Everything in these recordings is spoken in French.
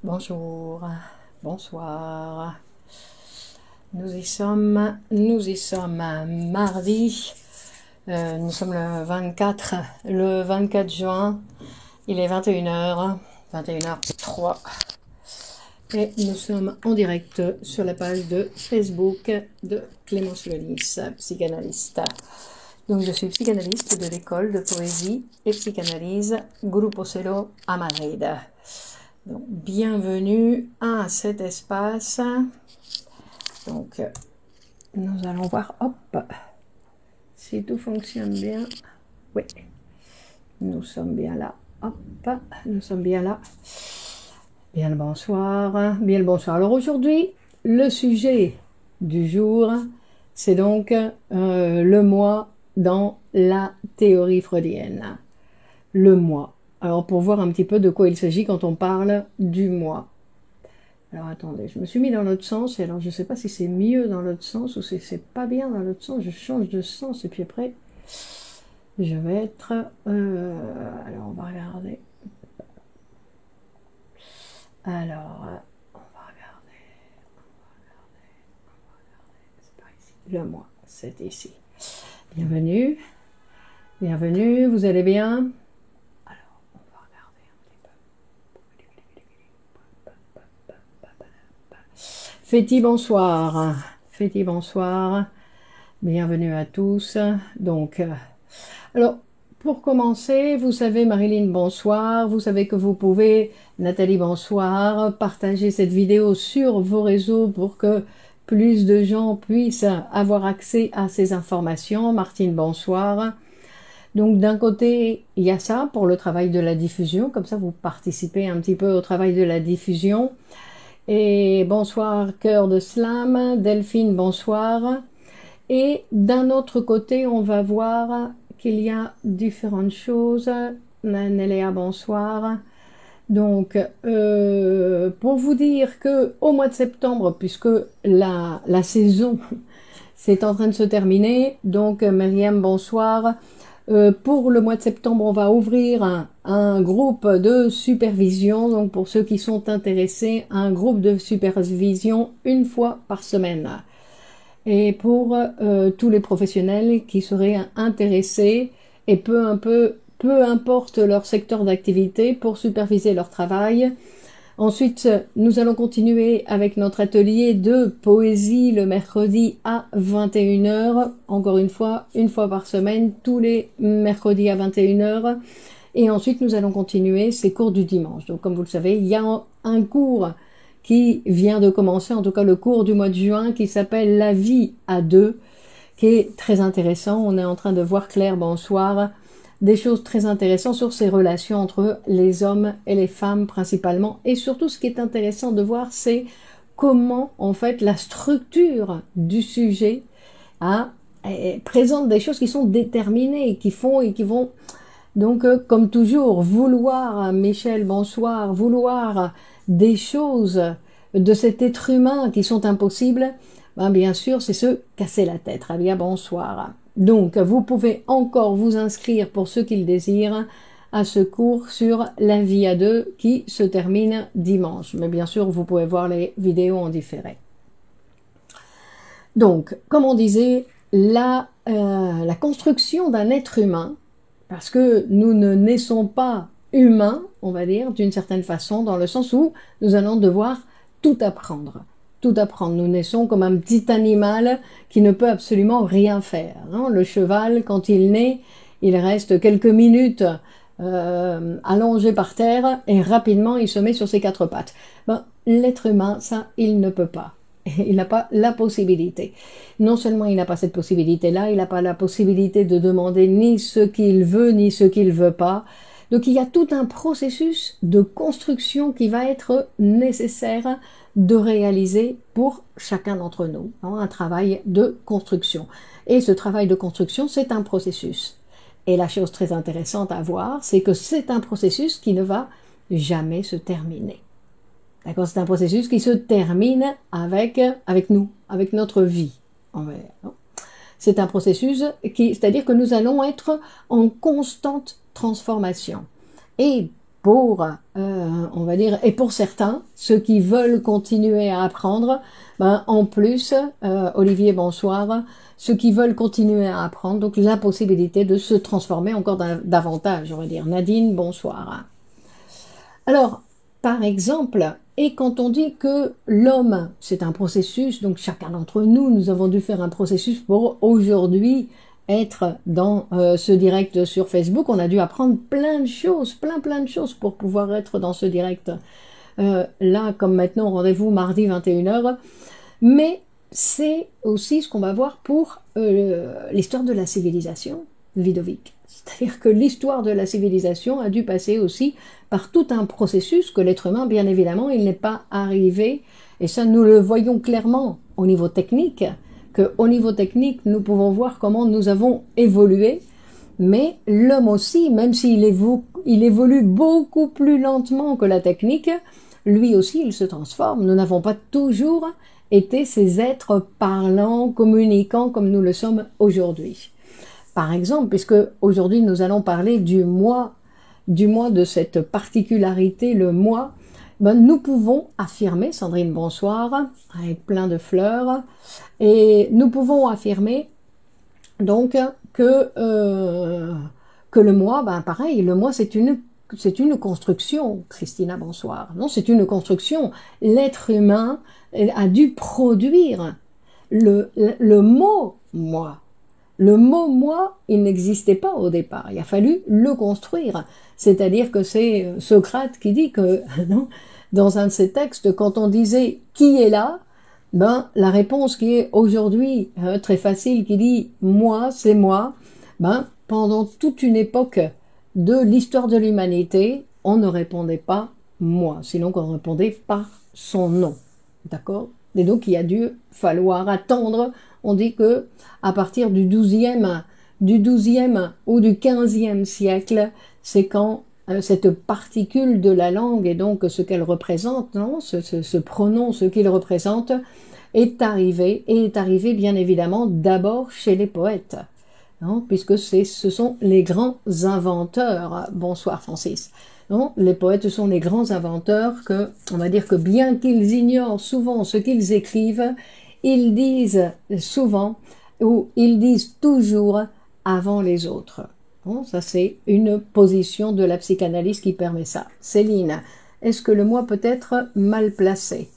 Bonjour, bonsoir. Nous y sommes mardi. Nous sommes le 24 juin. Il est 21h, 21h03. Et nous sommes en direct sur la page de Facebook de Clémence Lenis, psychanalyste. Donc je suis psychanalyste de l'école de poésie et psychanalyse Grupo Cero à Madrid. Donc, bienvenue à cet espace. Donc, nous allons voir, hop, si tout fonctionne bien. Oui, nous sommes bien là. Hop, nous sommes bien là. Bien le bonsoir. Bien le bonsoir. Alors aujourd'hui, le sujet du jour, c'est donc le moi dans la théorie freudienne. Le moi. Alors, pour voir un petit peu de quoi il s'agit quand on parle du moi. Alors, attendez, je me suis mis dans l'autre sens, et alors je ne sais pas si c'est mieux dans l'autre sens ou si c'est pas bien dans l'autre sens. Je change de sens, et puis après, je vais être... alors, on va regarder. Alors, on va regarder. C'est par ici. Le moi, c'est ici. Bienvenue. Bienvenue, vous allez bien ? Féti, bonsoir. Féti, bonsoir. Bienvenue à tous. Donc, alors, pour commencer, vous savez, Marilyn, bonsoir. Vous savez que vous pouvez, Nathalie, bonsoir, partager cette vidéo sur vos réseaux pour que plus de gens puissent avoir accès à ces informations. Martine, bonsoir. Donc, d'un côté, il y a ça pour le travail de la diffusion. Comme ça, vous participez un petit peu au travail de la diffusion. Et bonsoir, Cœur de Slam, Delphine, bonsoir. Et d'un autre côté, on va voir qu'il y a différentes choses. Néléa, bonsoir. Donc, pour vous dire que au mois de septembre, puisque la saison c'est en train de se terminer, donc Myriam, bonsoir. Pour le mois de septembre, on va ouvrir un groupe de supervision. Donc, pour ceux qui sont intéressés, un groupe de supervision une fois par semaine. Et pour tous les professionnels qui seraient intéressés, et peu importe leur secteur d'activité, pour superviser leur travail. Ensuite, nous allons continuer avec notre atelier de poésie le mercredi à 21h. Encore une fois par semaine, tous les mercredis à 21h. Et ensuite, nous allons continuer ces cours du dimanche. Donc, comme vous le savez, il y a un cours qui vient de commencer, en tout cas le cours du mois de juin, qui s'appelle La vie à deux, qui est très intéressant. On est en train de voir, Claire, bonsoir, des choses très intéressantes sur ces relations entre les hommes et les femmes principalement. Et surtout, ce qui est intéressant de voir, c'est comment, en fait, la structure du sujet présente des choses qui sont déterminées, qui vont... Donc, comme toujours, vouloir, Michel, bonsoir, vouloir des choses de cet être humain qui sont impossibles, ben bien sûr, c'est se casser la tête. Très bien, bonsoir. Donc, vous pouvez encore vous inscrire, pour ceux qui le désirent, à ce cours sur la vie à deux qui se termine dimanche. Mais bien sûr, vous pouvez voir les vidéos en différé. Donc, comme on disait, la construction d'un être humain, parce que nous ne naissons pas humains, on va dire, d'une certaine façon, dans le sens où nous allons devoir tout apprendre. Tout apprendre. Nous naissons comme un petit animal qui ne peut absolument rien faire. Hein. Le cheval, quand il naît, il reste quelques minutes allongé par terre et rapidement il se met sur ses quatre pattes. Ben, l'être humain, ça, il ne peut pas. Il n'a pas la possibilité. Non seulement il n'a pas cette possibilité-là, il n'a pas la possibilité de demander ni ce qu'il veut, ni ce qu'il ne veut pas. Donc il y a tout un processus de construction qui va être nécessaire de réaliser pour chacun d'entre nous. Hein, un travail de construction. Et ce travail de construction, c'est un processus. Et la chose très intéressante à voir, c'est que c'est un processus qui ne va jamais se terminer. D'accord, c'est un processus qui se termine avec nous, avec notre vie. C'est un processus c'est-à-dire que nous allons être en constante transformation. Et pour, on va dire, et pour certains, ceux qui veulent continuer à apprendre, ben, en plus, Olivier, bonsoir, ceux qui veulent continuer à apprendre, donc la possibilité de se transformer encore davantage, on va dire. Nadine, bonsoir. Alors, par exemple, et quand on dit que l'homme, c'est un processus, donc chacun d'entre nous, nous avons dû faire un processus pour aujourd'hui être dans ce direct sur Facebook, on a dû apprendre plein de choses, plein de choses pour pouvoir être dans ce direct. Là, comme maintenant, rendez-vous mardi 21h. Mais c'est aussi ce qu'on va voir pour l'histoire de la civilisation, Ludovic. C'est-à-dire que l'histoire de la civilisation a dû passer aussi par tout un processus que l'être humain, bien évidemment, il n'est pas arrivé, et ça nous le voyons clairement au niveau technique, qu'au niveau technique, nous pouvons voir comment nous avons évolué, mais l'homme aussi, même s'il évolue beaucoup plus lentement que la technique, lui aussi, il se transforme. Nous n'avons pas toujours été ces êtres parlants, communicants comme nous le sommes aujourd'hui. Par exemple, puisque aujourd'hui nous allons parler du mois de cette particularité, le mois, ben, nous pouvons affirmer, Sandrine, bonsoir, avec plein de fleurs, et nous pouvons affirmer donc que le mois, ben pareil, le mois c'est une construction, Christina, bonsoir. Non, c'est une construction. L'être humain a dû produire le mot moi. Le mot moi, il n'existait pas au départ. Il a fallu le construire. C'est-à-dire que c'est Socrate qui dit que, non, dans un de ses textes, quand on disait qui est là, ben, la réponse qui est aujourd'hui très facile, qui dit moi, c'est moi, ben, pendant toute une époque de l'histoire de l'humanité, on ne répondait pas moi, sinon qu'on répondait par son nom. D'accord? Et donc il a dû falloir attendre, on dit que à partir du 12e ou du 15e siècle, c'est quand cette particule de la langue et donc ce qu'elle représente, non, ce pronom, ce qu'il représente, est arrivé bien évidemment d'abord chez les poètes, non, puisque ce sont les grands inventeurs. Bonsoir Francis. Non, les poètes sont les grands inventeurs on va dire que bien qu'ils ignorent souvent ce qu'ils écrivent, ils disent souvent ou ils disent toujours avant les autres. Bon, ça c'est une position de la psychanalyse qui permet ça. Céline, est-ce que le moi peut être mal placé?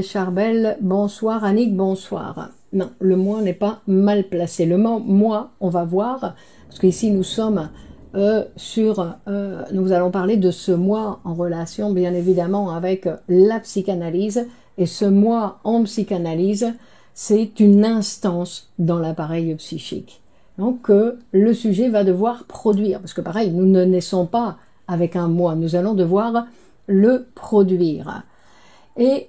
Charbel, bonsoir. Annick, bonsoir. Non, le moi n'est pas mal placé. Le mot moi, on va voir, parce qu'ici nous sommes nous allons parler de ce moi en relation bien évidemment avec la psychanalyse, et ce moi en psychanalyse, c'est une instance dans l'appareil psychique. Donc le sujet va devoir produire, parce que pareil, nous ne naissons pas avec un moi, nous allons devoir le produire. Et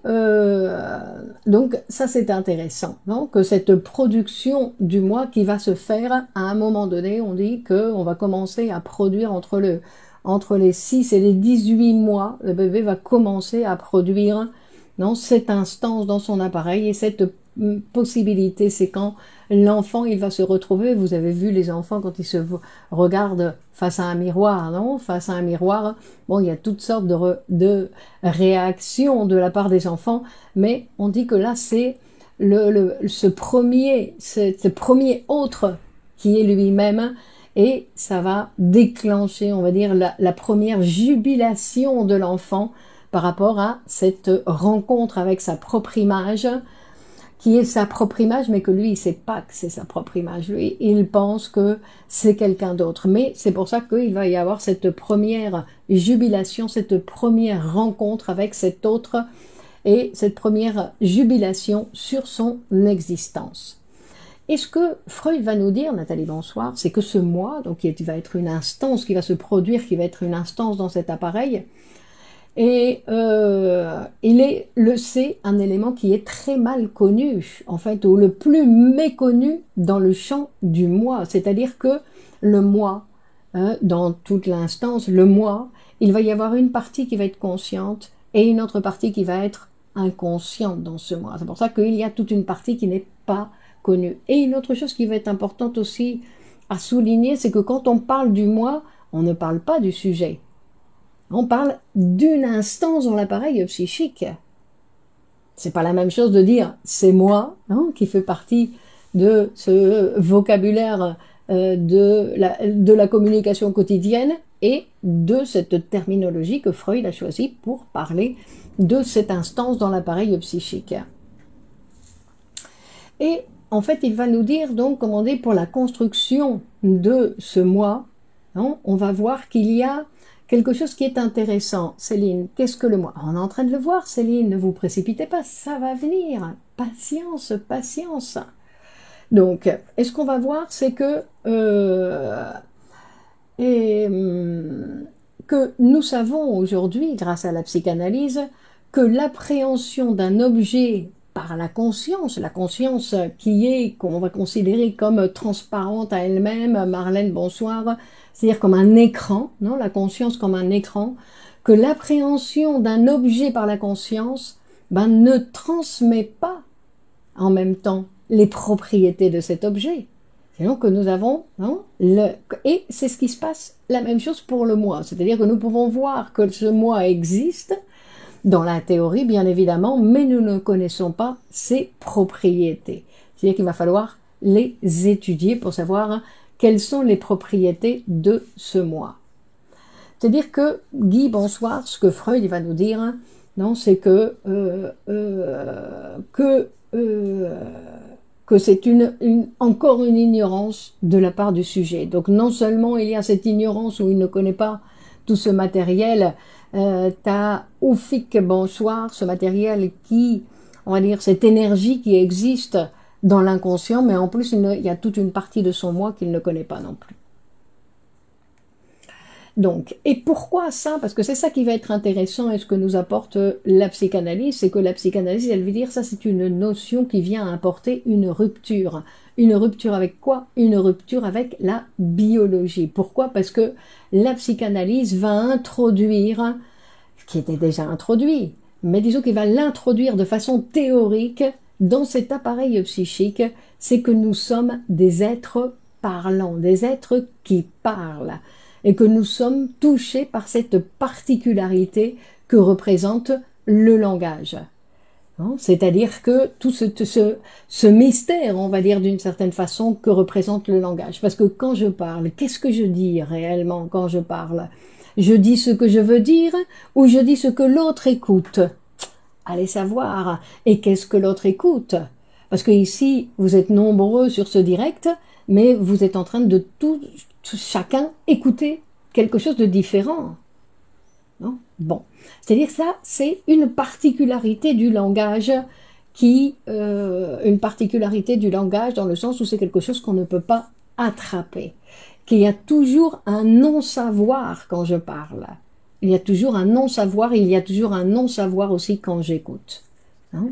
donc ça c'est intéressant, non, que cette production du moi qui va se faire à un moment donné, on dit qu'on va commencer à produire entre les 6 et les 18 mois, le bébé va commencer à produire, non, cette instance dans son appareil, et cette possibilité, c'est quand l'enfant il va se retrouver. Vous avez vu les enfants quand ils se regardent face à un miroir, non, face à un miroir, bon, il y a toutes sortes de réactions de la part des enfants, mais on dit que là c'est ce premier autre qui est lui-même, et ça va déclencher, on va dire, la première jubilation de l'enfant par rapport à cette rencontre avec sa propre image, qui est sa propre image, mais que lui, il ne sait pas que c'est sa propre image. Lui, il pense que c'est quelqu'un d'autre. Mais c'est pour ça qu'il va y avoir cette première jubilation, cette première rencontre avec cet autre, et cette première jubilation sur son existence. Et ce que Freud va nous dire, Nathalie, bonsoir, c'est que ce moi, donc qui va être une instance qui va se produire, qui va être une instance dans cet appareil, et c'est un élément qui est très mal connu, en fait, ou le plus méconnu dans le champ du moi. C'est-à-dire que le moi, dans toute l'instance, le moi, il va y avoir une partie qui va être consciente et une autre partie qui va être inconsciente dans ce moi. C'est pour ça qu'il y a toute une partie qui n'est pas connue. Et une autre chose qui va être importante aussi à souligner, c'est que quand on parle du moi, on ne parle pas du sujet. On parle d'une instance dans l'appareil psychique. C'est pas la même chose de dire c'est moi, hein, qui fait partie de ce vocabulaire de la communication quotidienne et de cette terminologie que Freud a choisie pour parler de cette instance dans l'appareil psychique. Et en fait, il va nous dire donc, comment dire, pour la construction de ce moi, hein, on va voir qu'il y a quelque chose qui est intéressant. Céline, qu'est-ce que le moi? On est en train de le voir, Céline, ne vous précipitez pas, ça va venir. Patience, patience. Donc, et ce qu'on va voir, c'est que, que nous savons aujourd'hui, grâce à la psychanalyse, que l'appréhension d'un objet par la conscience qui est, qu'on va considérer comme transparente à elle-même, Marlène, bonsoir, c'est-à-dire comme un écran, non, la conscience comme un écran, que l'appréhension d'un objet par la conscience ne transmet pas en même temps les propriétés de cet objet. C'est donc que nous avons, non, et c'est ce qui se passe, la même chose pour le moi, c'est-à-dire que nous pouvons voir que ce moi existe, dans la théorie, bien évidemment, mais nous ne connaissons pas ses propriétés. C'est-à-dire qu'il va falloir les étudier pour savoir quelles sont les propriétés de ce moi. C'est-à-dire que, Guy, bonsoir, ce que Freud va nous dire, non, c'est que c'est encore une ignorance de la part du sujet. Donc non seulement il y a cette ignorance où il ne connaît pas tout ce matériel, t'as Oufik, bonsoir, ce matériel qui, on va dire, cette énergie qui existe dans l'inconscient, mais en plus il y a toute une partie de son moi qu'il ne connaît pas non plus. Donc, et pourquoi ça? Parce que c'est ça qui va être intéressant et ce que nous apporte la psychanalyse, c'est que la psychanalyse, elle veut dire ça, c'est une notion qui vient apporter une rupture. Une rupture avec quoi? Une rupture avec la biologie. Pourquoi? Parce que la psychanalyse va introduire, ce qui était déjà introduit, mais disons qu'il va l'introduire de façon théorique dans cet appareil psychique, c'est que nous sommes des êtres parlants, des êtres qui parlent, et que nous sommes touchés par cette particularité que représente le langage. C'est-à-dire que tout ce mystère, on va dire d'une certaine façon, que représente le langage. Parce que quand je parle, qu'est-ce que je dis réellement quand je parle? Je dis ce que je veux dire ou je dis ce que l'autre écoute? Allez savoir. Et qu'est-ce que l'autre écoute? Parce que ici, vous êtes nombreux sur ce direct, mais vous êtes en train de chacun écouter quelque chose de différent. Non? Bon. C'est-à-dire que ça, c'est une particularité du langage une particularité du langage dans le sens où c'est quelque chose qu'on ne peut pas attraper. Qu'il y a toujours un non-savoir quand je parle. Il y a toujours un non-savoir, il y a toujours un non-savoir aussi quand j'écoute. Hein?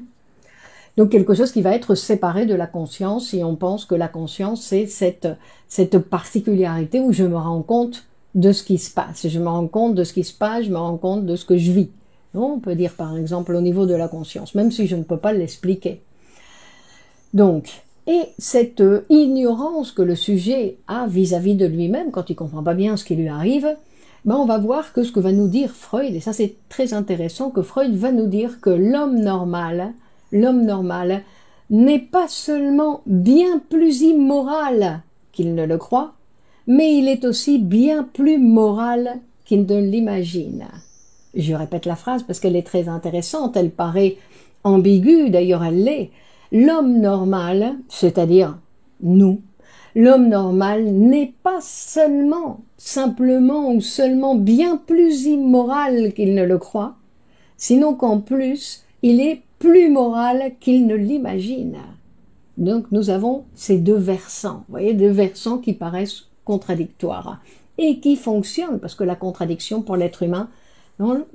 Donc quelque chose qui va être séparé de la conscience, si on pense que la conscience, c'est cette particularité où je me rends compte de ce qui se passe. Je me rends compte de ce qui se passe, je me rends compte de ce que je vis. On peut dire par exemple au niveau de la conscience, même si je ne peux pas l'expliquer. Donc, et cette ignorance que le sujet a vis-à-vis de lui-même, quand il ne comprend pas bien ce qui lui arrive, on va voir que ce que va nous dire Freud, et ça c'est très intéressant, que Freud va nous dire que l'homme normal n'est pas seulement bien plus immoral qu'il ne le croit, mais il est aussi bien plus moral qu'il ne l'imagine. Je répète la phrase parce qu'elle est très intéressante, elle paraît ambiguë, d'ailleurs elle l'est. L'homme normal, c'est-à-dire nous, l'homme normal n'est pas simplement ou seulement bien plus immoral qu'il ne le croit, sinon qu'en plus, il est plus moral qu'il ne l'imagine. Donc nous avons ces deux versants, vous voyez, deux versants qui paraissent contradictoires et qui fonctionnent, parce que la contradiction pour l'être humain,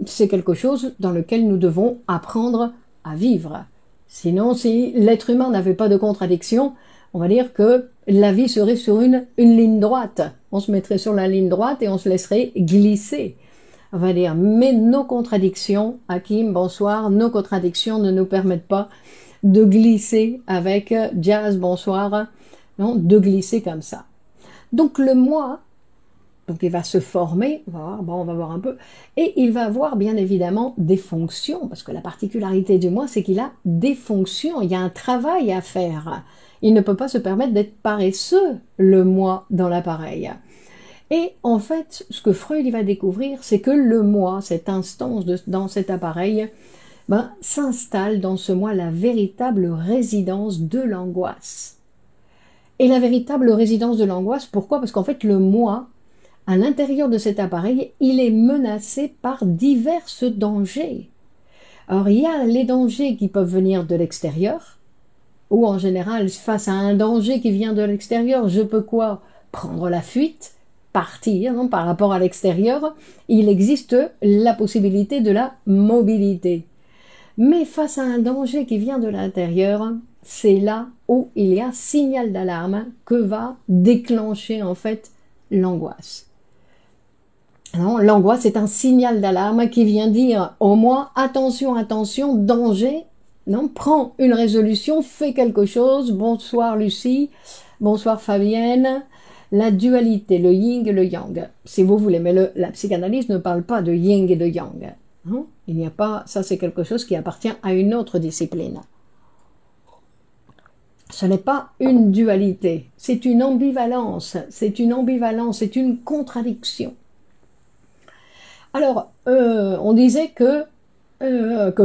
c'est quelque chose dans lequel nous devons apprendre à vivre. Sinon, si l'être humain n'avait pas de contradiction, on va dire que la vie serait sur une ligne droite. On se mettrait sur la ligne droite et on se laisserait glisser. On va dire, mais nos contradictions, Hakim, bonsoir, nos contradictions ne nous permettent pas de glisser avec Jazz, bonsoir, non, de glisser comme ça. Donc le moi, donc il va se former, on va voir un peu, et il va avoir bien évidemment des fonctions, parce que la particularité du moi, c'est qu'il a des fonctions, il y a un travail à faire. Il ne peut pas se permettre d'être paresseux, le moi, dans l'appareil. Et en fait, ce que Freud il va découvrir, c'est que le moi, cette instance dans cet appareil, s'installe dans ce moi la véritable résidence de l'angoisse. Et la véritable résidence de l'angoisse, pourquoi? Parce qu'en fait, le moi, à l'intérieur de cet appareil, il est menacé par divers dangers. Alors, il y a les dangers qui peuvent venir de l'extérieur, ou en général, face à un danger qui vient de l'extérieur, je peux quoi? Prendre la fuite, partir, non, par rapport à l'extérieur. Il existe la possibilité de la mobilité. Mais face à un danger qui vient de l'intérieur, c'est là où il y a signal d'alarme que va déclencher en fait l'angoisse. L'angoisse est un signal d'alarme qui vient dire au moi attention, attention, danger. Non, prends une résolution, fais quelque chose. Bonsoir Lucie, bonsoir Fabienne. La dualité, le yin et le yang, si vous voulez, mais la psychanalyse ne parle pas de yin et de yang. Hein? Il n'y a pas, ça c'est quelque chose qui appartient à une autre discipline. Ce n'est pas une dualité, c'est une ambivalence, c'est une contradiction. Alors, on disait que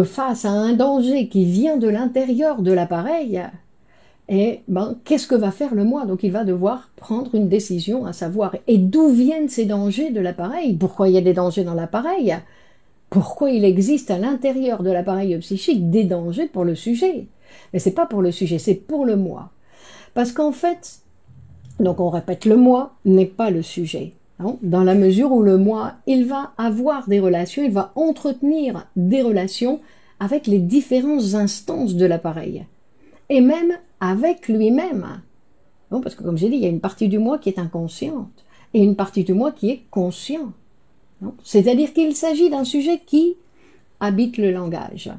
face à un danger qui vient de l'intérieur de l'appareil, qu'est-ce que va faire le moi? Donc il va devoir prendre une décision, à savoir, et d'où viennent ces dangers de l'appareil? Pourquoi il y a des dangers dans l'appareil? Pourquoi il existe à l'intérieur de l'appareil psychique des dangers pour le sujet? Mais c'est pas pour le sujet, c'est pour le moi. Parce qu'en fait, donc on répète, le moi n'est pas le sujet. Non, dans la mesure où le moi, il va avoir des relations, il va entretenir des relations avec les différentes instances de l'appareil. Et même avec lui-même. Non, parce que comme j'ai dit, il y a une partie du moi qui est inconsciente et une partie du moi qui est conscient. C'est-à-dire qu'il s'agit d'un sujet qui habite le langage.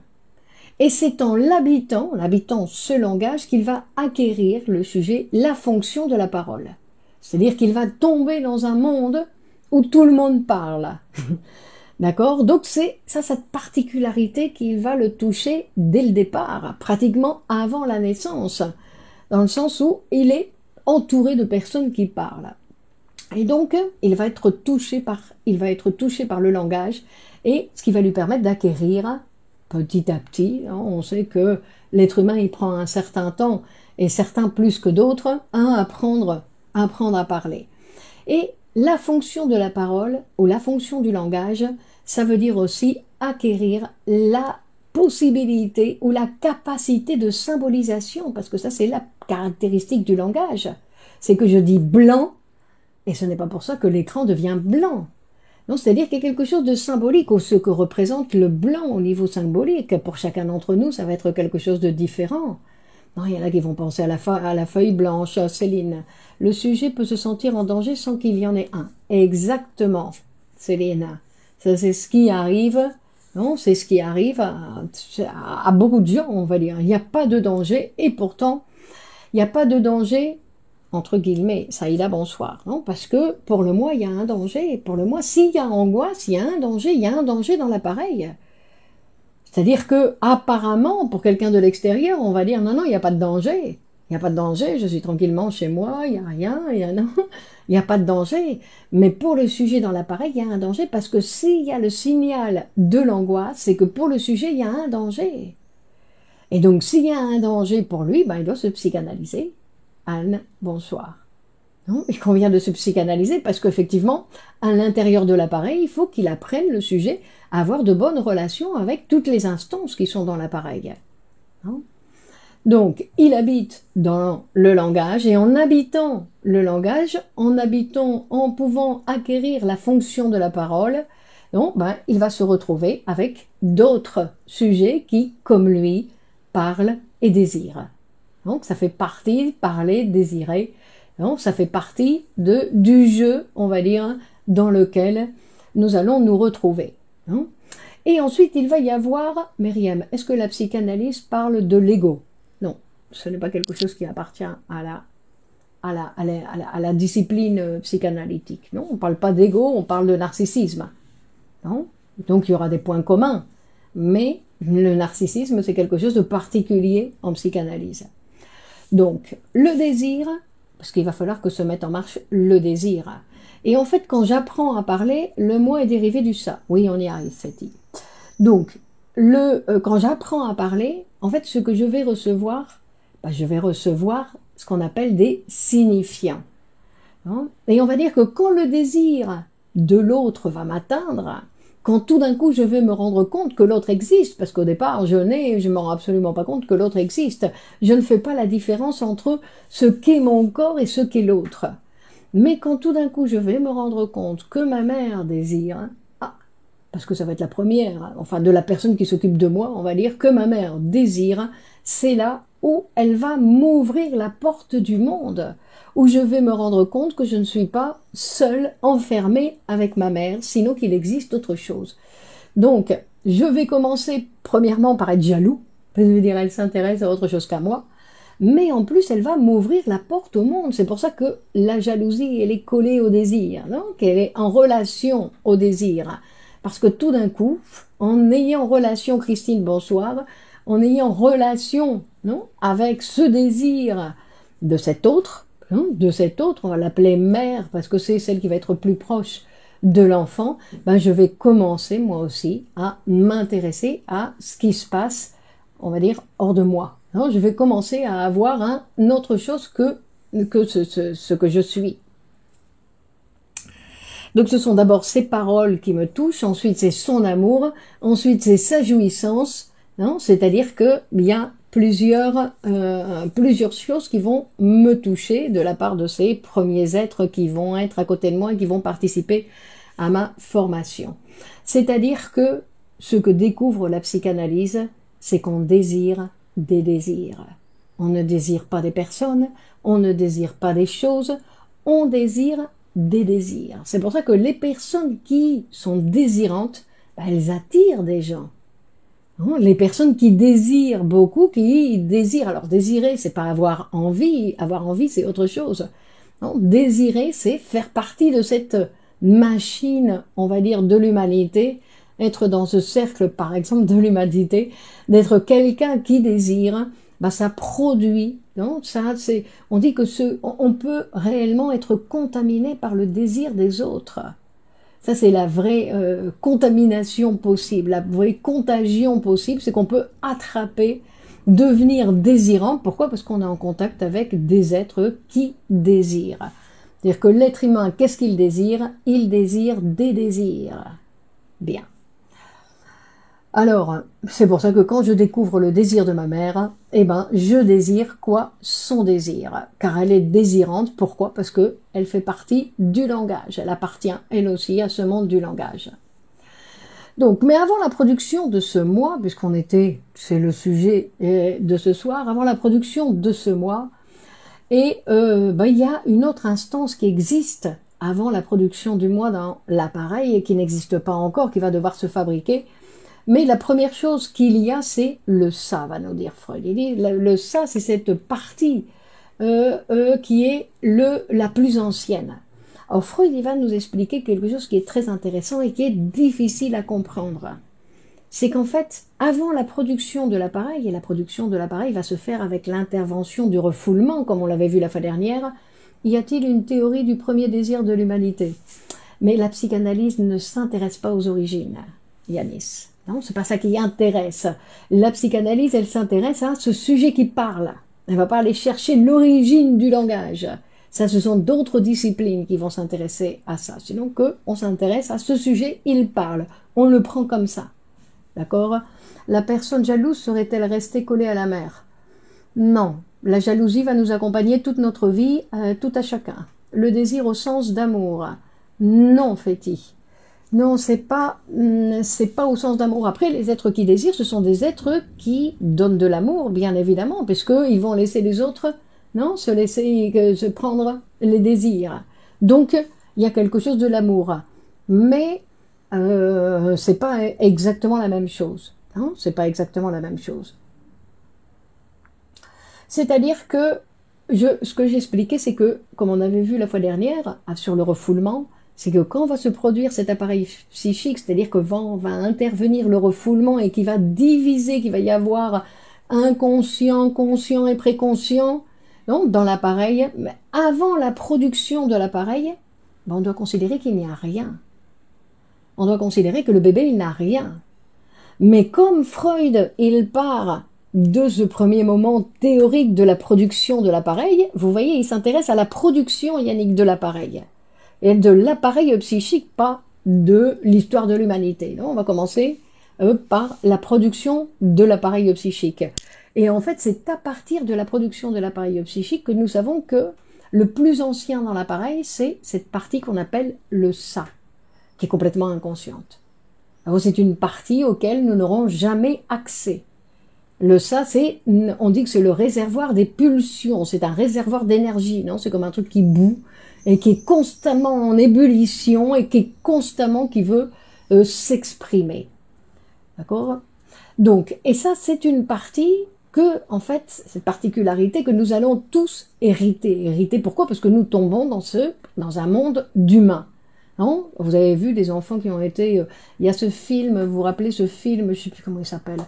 Et c'est en l'habitant ce langage, qu'il va acquérir le sujet, la fonction de la parole. C'est-à-dire qu'il va tomber dans un monde où tout le monde parle. D'accord? Donc c'est ça, cette particularité qui va le toucher dès le départ, pratiquement avant la naissance, dans le sens où il est entouré de personnes qui parlent. Et donc, il va être touché par le langage, et ce qui va lui permettre d'acquérir petit à petit. On sait que l'être humain, il prend un certain temps, et certains plus que d'autres, à apprendre à parler. Et la fonction de la parole, ou la fonction du langage, ça veut dire aussi acquérir la possibilité ou la capacité de symbolisation, parce que ça, c'est la caractéristique du langage. C'est que je dis blanc, et ce n'est pas pour ça que l'écran devient blanc. Non, c'est-à-dire qu'il y a quelque chose de symbolique, ou ce que représente le blanc au niveau symbolique. Pour chacun d'entre nous, ça va être quelque chose de différent. Non, il y en a qui vont penser à la feuille blanche, Céline. Le sujet peut se sentir en danger sans qu'il y en ait un. Exactement, Céline. Ça, c'est ce qui arrive. Non, c'est ce qui arrive à beaucoup de gens, on va dire. Il n'y a pas de danger, et pourtant, il n'y a pas de danger entre guillemets, Saïda, bonsoir, non? Parce que pour le moi, il y a un danger. Pour le moi, s'il y a angoisse, il y a un danger dans l'appareil. C'est-à-dire que, apparemment, pour quelqu'un de l'extérieur, on va dire, non, il n'y a pas de danger. Il n'y a pas de danger, je suis tranquillement chez moi, il n'y a rien, non, il n'y a pas de danger. Mais pour le sujet dans l'appareil, il y a un danger, parce que s'il y a le signal de l'angoisse, c'est que pour le sujet, il y a un danger. Et donc, s'il y a un danger pour lui, il doit se psychanalyser. Anne, bonsoir. Non, il convient de se psychanalyser parce qu'effectivement, à l'intérieur de l'appareil, il faut qu'il apprenne le sujet à avoir de bonnes relations avec toutes les instances qui sont dans l'appareil. Donc, il habite dans le langage, et en habitant le langage, en pouvant acquérir la fonction de la parole, il va se retrouver avec d'autres sujets qui, comme lui, parlent et désirent. Donc, ça fait partie, parler, désirer, donc, ça fait partie du jeu, on va dire, dans lequel nous allons nous retrouver. Et ensuite, il va y avoir, Myriam, est-ce que la psychanalyse parle de l'ego? Non, ce n'est pas quelque chose qui appartient à à la discipline psychanalytique. Non, on ne parle pas d'ego, on parle de narcissisme. Non, donc il y aura des points communs, mais le narcissisme, c'est quelque chose de particulier en psychanalyse. Donc, le désir, parce qu'il va falloir que se mette en marche le désir. Et en fait, quand j'apprends à parler, le mot est dérivé du ça. Oui, on y arrive, Fetty. Donc, quand j'apprends à parler, en fait, ce que je vais recevoir, je vais recevoir ce qu'on appelle des signifiants. Hein. Et on va dire que quand le désir de l'autre va m'atteindre, quand tout d'un coup je vais me rendre compte que l'autre existe, parce qu'au départ je ne me rends absolument pas compte que l'autre existe, je ne fais pas la différence entre ce qu'est mon corps et ce qu'est l'autre. Mais quand tout d'un coup je vais me rendre compte que ma mère désire, parce que ça va être la première, enfin de la personne qui s'occupe de moi, on va dire que ma mère désire, c'est là où elle va m'ouvrir la porte du monde, où je vais me rendre compte que je ne suis pas seule, enfermée avec ma mère, sinon qu'il existe autre chose. Donc, je vais commencer premièrement par être jaloux, je veux dire, elle s'intéresse à autre chose qu'à moi, mais en plus, elle va m'ouvrir la porte au monde. C'est pour ça que la jalousie, elle est collée au désir, donc elle est en relation au désir. Parce que tout d'un coup, en ayant relation, Christine, bonsoir, en ayant relation avec ce désir de cet autre, on va l'appeler mère, parce que c'est celle qui va être plus proche de l'enfant, je vais commencer moi aussi à m'intéresser à ce qui se passe, on va dire, hors de moi. Je vais commencer à avoir une autre chose que ce que je suis. Donc ce sont d'abord ses paroles qui me touchent, ensuite c'est son amour, ensuite c'est sa jouissance, c'est-à-dire qu'il y a plusieurs choses qui vont me toucher de la part de ces premiers êtres qui vont être à côté de moi et qui vont participer à ma formation. C'est-à-dire que ce que découvre la psychanalyse, c'est qu'on désire des désirs. On ne désire pas des personnes, on ne désire pas des choses, on désire des désirs. C'est pour ça que les personnes qui sont désirantes, elles attirent des gens. Les personnes qui désirent beaucoup, qui désirent, alors désirer, c'est pas avoir envie c'est autre chose. Désirer, c'est faire partie de cette machine, on va dire, de l'humanité, être dans ce cercle, par exemple, de l'humanité, d'être quelqu'un qui désire, ça produit, on dit que on peut réellement être contaminé par le désir des autres. Ça, c'est la vraie contamination possible, la vraie contagion possible, c'est qu'on peut attraper, devenir désirant. Pourquoi? Parce qu'on est en contact avec des êtres qui désirent. C'est-à-dire que l'être humain, qu'est-ce qu'il désire? Il désire des désirs. Bien. Alors, c'est pour ça que quand je découvre le désir de ma mère, je désire quoi? Son désir. Car elle est désirante. Pourquoi? Parce que elle fait partie du langage. Elle appartient, elle aussi, à ce monde du langage. Donc, mais avant la production de ce mois, c'est le sujet de ce soir, avant la production de ce mois, il y a une autre instance qui existe avant la production du mois dans l'appareil et qui n'existe pas encore, qui va devoir se fabriquer. Mais la première chose qu'il y a, c'est le ça, va nous dire Freud. Il dit, le ça, c'est cette partie qui est la plus ancienne. Alors Freud, il va nous expliquer quelque chose qui est très intéressant et qui est difficile à comprendre. C'est qu'en fait, avant la production de l'appareil, et la production de l'appareil va se faire avec l'intervention du refoulement, comme on l'avait vu la fois dernière, y a-t-il une théorie du premier désir de l'humanité? Mais la psychanalyse ne s'intéresse pas aux origines, Yanis. Non, c'est pas ça qui intéresse. La psychanalyse, elle s'intéresse à ce sujet qui parle. Elle va pas aller chercher l'origine du langage. Ça, ce sont d'autres disciplines qui vont s'intéresser à ça. Sinon on s'intéresse à ce sujet, il parle. On le prend comme ça. D'accord? La personne jalouse serait-elle restée collée à la mer? Non. La jalousie va nous accompagner toute notre vie, tout à chacun. Le désir au sens d'amour? Non, Féti. Non, c'est pas au sens d'amour. Après, les êtres qui désirent, ce sont des êtres qui donnent de l'amour, bien évidemment, puisqu'ils vont laisser les autres, se prendre les désirs. Donc, il y a quelque chose de l'amour. Mais, c'est pas exactement la même chose. C'est pas exactement la même chose. C'est-à-dire que ce que j'expliquais, c'est que, comme on avait vu la fois dernière, sur le refoulement, c'est que quand va se produire cet appareil psychique, c'est-à-dire que va intervenir le refoulement et qui va diviser, qu'il va y avoir inconscient, conscient et préconscient, donc dans l'appareil, avant la production de l'appareil, ben on doit considérer qu'il n'y a rien. On doit considérer que le bébé, il n'a rien. Mais comme Freud, il part de ce premier moment théorique de la production de l'appareil, vous voyez, il s'intéresse à la production, Yannick, de l'appareil. Et de l'appareil psychique, pas de l'histoire de l'humanité. On va commencer par la production de l'appareil psychique. Et en fait, c'est à partir de la production de l'appareil psychique que nous savons que le plus ancien dans l'appareil, c'est cette partie qu'on appelle le ça, qui est complètement inconsciente. Alors c'est une partie auquel nous n'aurons jamais accès. Le ça, on dit que c'est le réservoir des pulsions, c'est un réservoir d'énergie, non? C'est comme un truc qui bout et qui est constamment en ébullition et qui veut s'exprimer. D'accord? Donc, et ça, c'est une partie que, en fait, cette particularité que nous allons tous hériter. Hériter, pourquoi? Parce que nous tombons dans un monde d'humains. Non? Vous avez vu des enfants qui ont été... il y a ce film, vous vous rappelez ce film, je ne sais plus comment il s'appelle,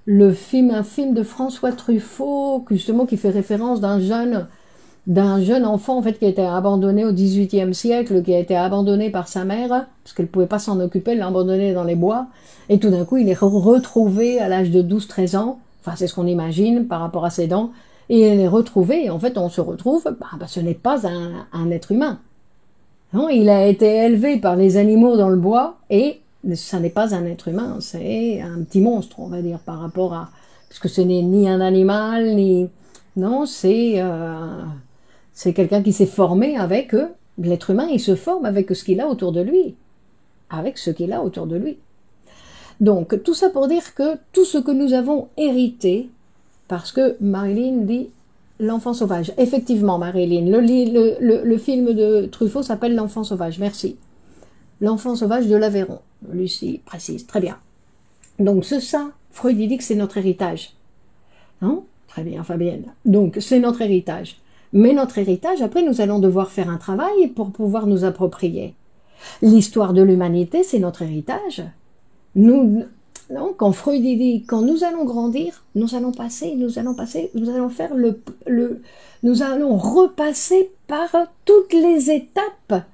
un film de François Truffaut, justement, qui fait référence d'un jeune enfant, en fait, qui a été abandonné au XVIIIe siècle, qui a été abandonné par sa mère, parce qu'elle ne pouvait pas s'en occuper, elle l'a abandonné dans les bois, et tout d'un coup, il est retrouvé à l'âge de 12-13 ans, enfin, c'est ce qu'on imagine par rapport à ses dents, et il est retrouvé, et en fait, on se retrouve, ce n'est pas un être humain. Non, il a été élevé par les animaux dans le bois et ça n'est pas un être humain, c'est un petit monstre, on va dire, par rapport à... Parce que ce n'est ni un animal, ni... Non, c'est quelqu'un qui s'est formé avec eux. L'être humain, il se forme avec ce qu'il a autour de lui. Avec ce qu'il a autour de lui. Donc, tout ça pour dire que tout ce que nous avons hérité, parce que Marilyn dit... L'enfant sauvage. Effectivement, Marilyn, le film de Truffaut s'appelle L'enfant sauvage. Merci. L'enfant sauvage de l'Aveyron. Lucie précise. Très bien. Donc, ça, Freud dit que c'est notre héritage. Non? Très bien, Fabienne. Donc, c'est notre héritage. Mais notre héritage, après, nous allons devoir faire un travail pour pouvoir nous approprier. L'histoire de l'humanité, c'est notre héritage. Non, quand Freud dit, quand nous allons grandir, nous allons faire nous allons repasser par toutes les étapes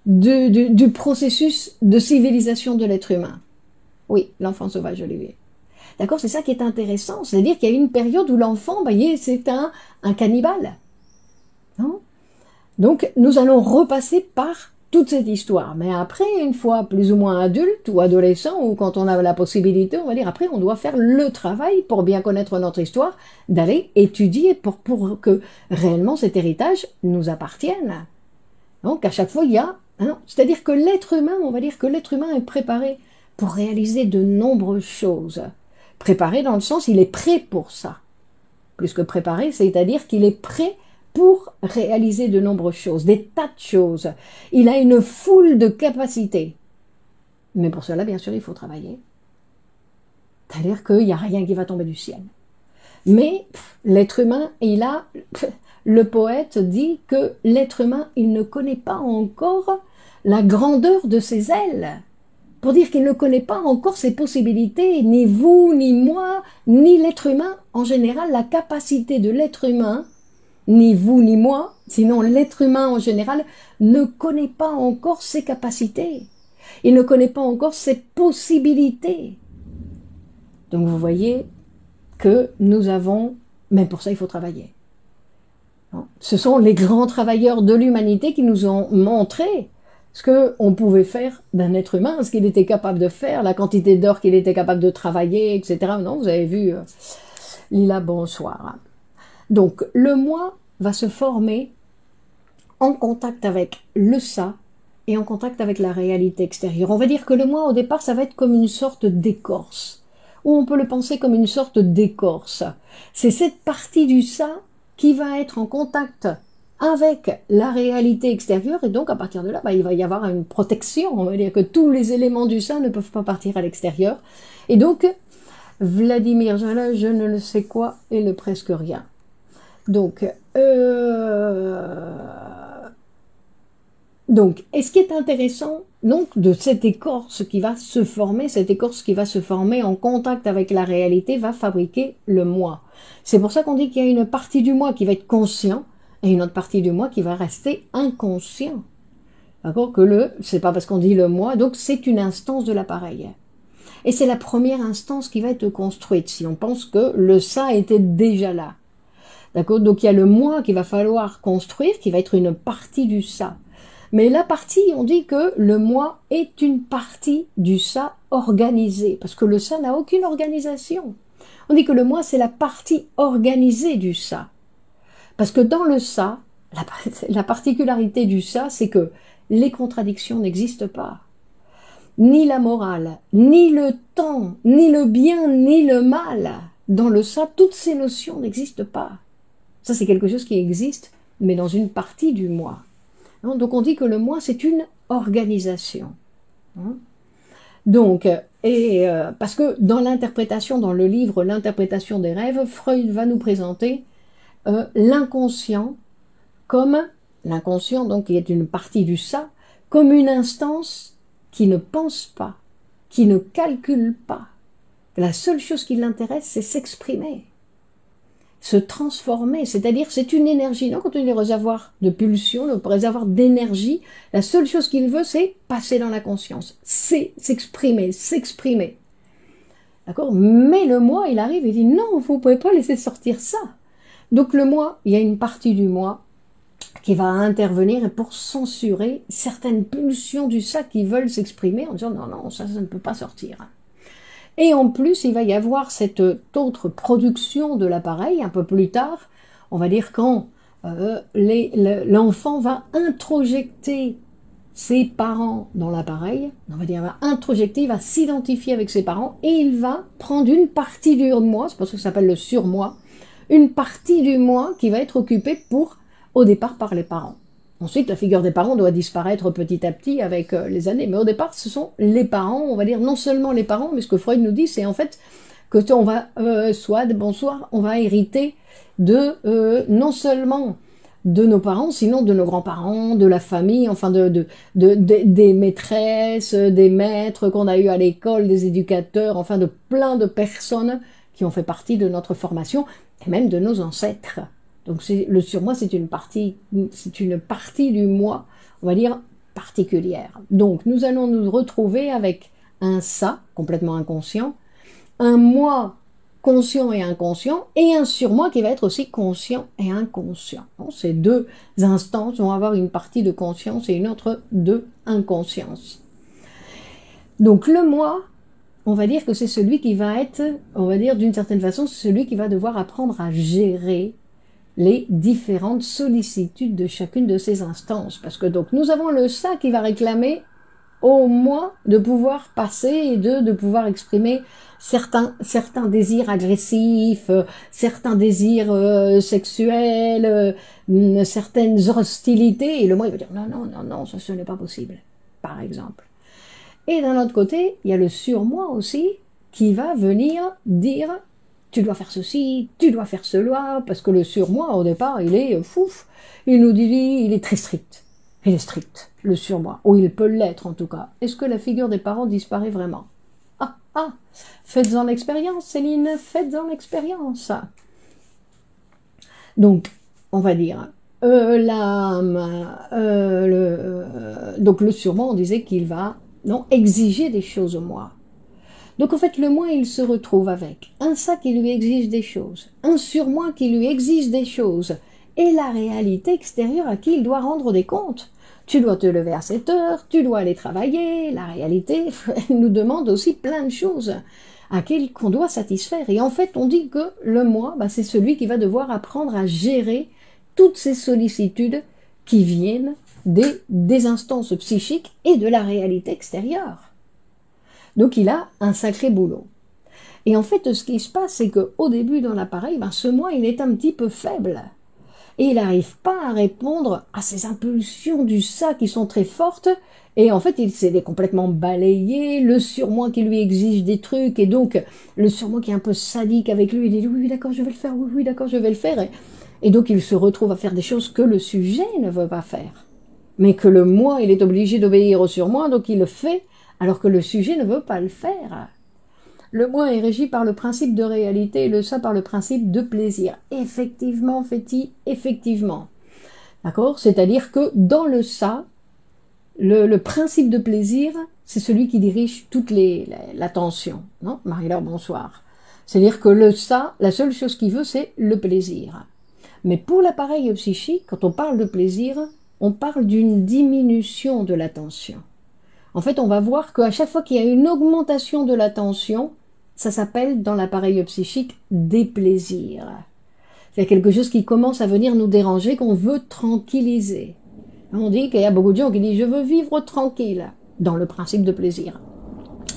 du processus de civilisation de l'être humain. Oui, l'enfant sauvage, Olivier. D'accord, c'est ça qui est intéressant, c'est-à-dire qu'il y a une période où l'enfant, c'est un cannibale. Non? Donc, nous allons repasser par toute cette histoire. Mais après, une fois plus ou moins adulte ou adolescent, ou quand on a la possibilité, on va dire, après, on doit faire le travail pour bien connaître notre histoire, d'aller étudier pour que réellement cet héritage nous appartienne. Donc, à chaque fois, il y a... c'est-à-dire que l'être humain, on va dire que l'être humain est préparé pour réaliser de nombreuses choses. Préparé dans le sens, il est prêt pour ça. Plus que préparé, c'est-à-dire qu'il est prêt pour réaliser de nombreuses choses, des tas de choses. Il a une foule de capacités. Mais pour cela, bien sûr, il faut travailler. C'est-à-dire qu'il n'y a rien qui va tomber du ciel. Mais l'être humain, le poète dit que l'être humain, il ne connaît pas encore la grandeur de ses ailes. Pour dire qu'il ne connaît pas encore ses possibilités, ni vous, ni moi, ni l'être humain. En général, la capacité de l'être humain, ni vous ni moi, sinon l'être humain en général, ne connaît pas encore ses capacités. Il ne connaît pas encore ses possibilités. Donc vous voyez que nous avons, même pour ça il faut travailler. Ce sont les grands travailleurs de l'humanité qui nous ont montré ce qu'on pouvait faire d'un être humain, ce qu'il était capable de faire, la quantité d'heures qu'il était capable de travailler, etc. Non, vous avez vu, Lila, bonsoir. Donc, le moi va se former en contact avec le ça et en contact avec la réalité extérieure. On va dire que le moi, au départ, ça va être comme une sorte d'écorce, ou on peut le penser comme une sorte d'écorce. C'est cette partie du ça qui va être en contact avec la réalité extérieure, et donc à partir de là, il va y avoir une protection. On va dire que tous les éléments du ça ne peuvent pas partir à l'extérieur. Et donc, Vladimir Jala, je ne le sais quoi et le presque rien. Donc, et ce qui est intéressant, donc, de cette écorce qui va se former, cette écorce qui va se former en contact avec la réalité, va fabriquer le moi. C'est pour ça qu'on dit qu'il y a une partie du moi qui va être conscient et une autre partie du moi qui va rester inconscient. D'accord? C'est pas parce qu'on dit le moi, donc c'est une instance de l'appareil. Et c'est la première instance qui va être construite, si on pense que le ça était déjà là. D'accord? Donc il y a le moi qu'il va falloir construire, qui va être une partie du ça. Mais la partie, on dit que le moi est une partie du ça organisé, parce que le ça n'a aucune organisation. On dit que le moi, c'est la partie organisée du ça. Parce que dans le ça, la particularité du ça, c'est que les contradictions n'existent pas. Ni la morale, ni le temps, ni le bien, ni le mal. Dans le ça, toutes ces notions n'existent pas. Ça, c'est quelque chose qui existe, mais dans une partie du moi. Donc on dit que le moi, c'est une organisation. Donc, parce que dans l'interprétation, dans le livre L'interprétation des rêves, Freud va nous présenter l'inconscient comme, l'inconscient donc qui est une partie du ça, comme une instance qui ne pense pas, qui ne calcule pas. La seule chose qui l'intéresse, c'est s'exprimer, se transformer, c'est-à-dire c'est une énergie. Non, quand on dit les réservoirs de pulsion, le réservoir d'énergie, la seule chose qu'il veut, c'est passer dans la conscience, c'est s'exprimer, s'exprimer. D'accord? Mais le moi, il arrive et dit non, vous ne pouvez pas laisser sortir ça. Donc le moi, il y a une partie du moi qui va intervenir pour censurer certaines pulsions du ça qui veulent s'exprimer en disant non, non, ça ne peut pas sortir. Et en plus, il va y avoir cette autre production de l'appareil un peu plus tard, on va dire quand l'enfant va introjecter ses parents dans l'appareil, on va dire, il va introjecter, il va s'identifier avec ses parents et il va prendre une partie du moi, c'est pour ça que ça s'appelle le surmoi, une partie du moi qui va être occupée au départ par les parents. Ensuite, la figure des parents doit disparaître petit à petit avec les années. Mais au départ, ce sont les parents, on va dire non seulement les parents, mais ce que Freud nous dit, c'est en fait que on va, bonsoir, on va hériter de non seulement de nos parents, sinon de nos grands-parents, de la famille, enfin des maîtresses, des maîtres qu'on a eu à l'école, des éducateurs, enfin de plein de personnes qui ont fait partie de notre formation, et même de nos ancêtres. Donc le surmoi, c'est une partie du moi, on va dire, particulière. Donc nous allons nous retrouver avec un ça, complètement inconscient, un moi conscient et inconscient, et un surmoi qui va être aussi conscient et inconscient. Donc, ces deux instances vont avoir une partie de conscience et une autre de inconscience. Donc le moi, on va dire que c'est celui qui va être, on va dire d'une certaine façon, c'est celui qui va devoir apprendre à gérer les différentes sollicitudes de chacune de ces instances. Parce que donc nous avons le ça qui va réclamer au moi de pouvoir passer et de pouvoir exprimer certains désirs agressifs, certains désirs sexuels, certaines hostilités. Et le moi il va dire non, non, non, non, ça ce n'est pas possible, par exemple. Et d'un autre côté, il y a le surmoi aussi qui va venir dire tu dois faire ceci, tu dois faire cela, parce que le surmoi, au départ, il est fouf. Il nous dit, il est très strict. Il est strict, le surmoi. Ou il peut l'être, en tout cas. Est-ce que la figure des parents disparaît vraiment? Ah, faites-en l'expérience, Céline, faites-en l'expérience. Donc, on va dire, donc le surmoi, on disait qu'il va exiger des choses au moi. Donc en fait, le moi, il se retrouve avec un ça qui lui exige des choses, un surmoi qui lui exige des choses, et la réalité extérieure à qui il doit rendre des comptes. Tu dois te lever à 7 heures, tu dois aller travailler, la réalité elle nous demande aussi plein de choses qu'on doit satisfaire. Et en fait, on dit que le moi, c'est celui qui va devoir apprendre à gérer toutes ces sollicitudes qui viennent des instances psychiques et de la réalité extérieure. Donc il a un sacré boulot. Et en fait, ce qui se passe, c'est qu'au début dans l'appareil, ce moi, il est un petit peu faible. Et il n'arrive pas à répondre à ces impulsions du ça qui sont très fortes. Et en fait, il s'est complètement balayé. Le surmoi qui lui exige des trucs. Et donc, le surmoi qui est un peu sadique avec lui, il dit oui, d'accord, je vais le faire. Oui, d'accord, je vais le faire. Et donc il se retrouve à faire des choses que le sujet ne veut pas faire. Mais que le moi, il est obligé d'obéir au surmoi, donc il le fait, alors que le sujet ne veut pas le faire. Le moi est régi par le principe de réalité et le ça par le principe de plaisir. Effectivement, Féti, effectivement. D'accord? C'est-à-dire que dans le ça, le principe de plaisir, c'est celui qui dirige toute l'attention. Non, Marie-Laure, bonsoir. C'est-à-dire que le ça, la seule chose qu'il veut, c'est le plaisir. Mais pour l'appareil psychique, quand on parle de plaisir, on parle d'une diminution de l'attention. En fait, on va voir qu'à chaque fois qu'il y a une augmentation de l'attention, ça s'appelle dans l'appareil psychique déplaisir. C'est quelque chose qui commence à venir nous déranger, qu'on veut tranquilliser. On dit qu'il y a beaucoup de gens qui disent « je veux vivre tranquille » dans le principe de plaisir.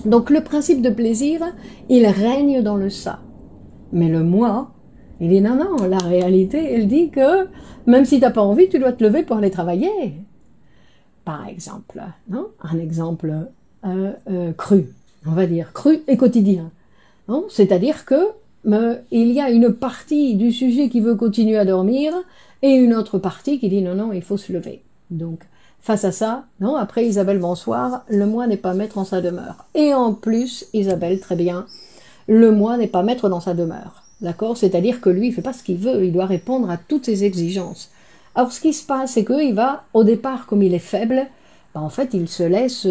Donc le principe de plaisir, il règne dans le ça. Mais le moi, il dit non, non, la réalité, elle dit que même si tu n'as pas envie, tu dois te lever pour aller travailler. Par exemple, non, un exemple cru, on va dire, cru et quotidien. C'est-à-dire que il y a une partie du sujet qui veut continuer à dormir et une autre partie qui dit non, non, il faut se lever. Donc, face à ça, non, après Isabelle, bonsoir, le moi n'est pas maître en sa demeure. Et en plus, Isabelle, très bien, le moi n'est pas maître dans sa demeure. D'accord? C'est-à-dire que lui, il ne fait pas ce qu'il veut, il doit répondre à toutes ses exigences. Alors, ce qui se passe, c'est qu'il va, au départ, comme il est faible, ben, en fait, il se laisse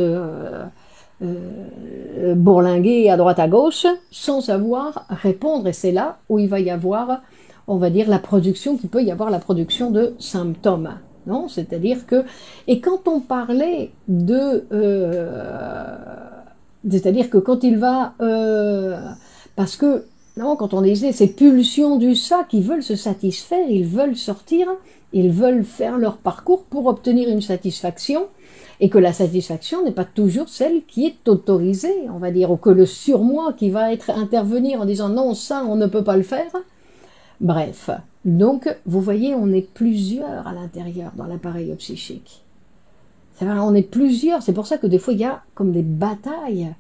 bourlinguer à droite à gauche, sans savoir répondre. Et c'est là où il va y avoir, on va dire, la production, qu'il peut y avoir la production de symptômes. Non, c'est-à-dire que, et quand on parlait de, c'est-à-dire que quand il va, parce que, non, quand on disait ces pulsions du ça qui veulent se satisfaire, ils veulent sortir, ils veulent faire leur parcours pour obtenir une satisfaction, et que la satisfaction n'est pas toujours celle qui est autorisée, on va dire, ou que le surmoi qui va intervenir en disant non, ça, on ne peut pas le faire. Bref, donc, vous voyez, on est plusieurs à l'intérieur dans l'appareil psychique. On est plusieurs, c'est pour ça que des fois, il y a comme des batailles,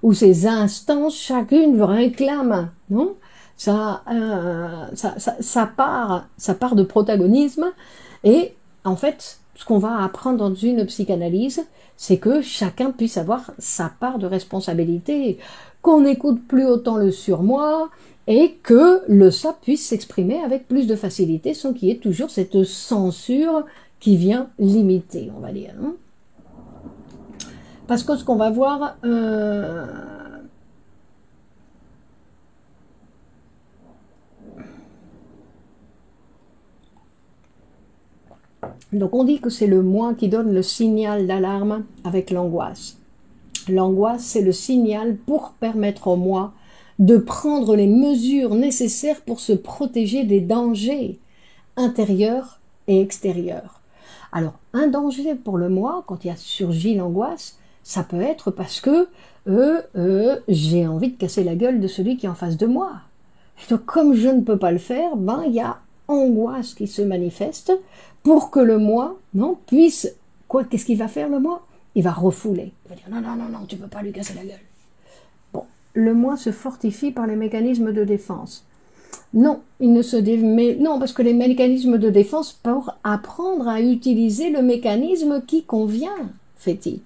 où ces instances, chacune réclame, non, ça part de protagonisme, et en fait, ce qu'on va apprendre dans une psychanalyse, c'est que chacun puisse avoir sa part de responsabilité, qu'on n'écoute plus autant le surmoi, et que le ça puisse s'exprimer avec plus de facilité, sans qu'il y ait toujours cette censure qui vient limiter, on va dire. Hein. Parce que ce qu'on va voir... Donc on dit que c'est le moi qui donne le signal d'alarme avec l'angoisse. L'angoisse, c'est le signal pour permettre au moi de prendre les mesures nécessaires pour se protéger des dangers intérieurs et extérieurs. Alors, un danger pour le moi, quand il y a surgi l'angoisse, ça peut être parce que j'ai envie de casser la gueule de celui qui est en face de moi. Et donc, comme je ne peux pas le faire, ben, il y a angoisse qui se manifeste pour que le moi, non, puisse... Quoi, qu'est-ce qu'il va faire, le moi? Il va refouler. Il va dire, non, non, non, non, tu ne peux pas lui casser la gueule. Bon, le moi se fortifie par les mécanismes de défense. Non, il ne se mais non, parce que les mécanismes de défense pour apprendre à utiliser le mécanisme qui convient, fait-il.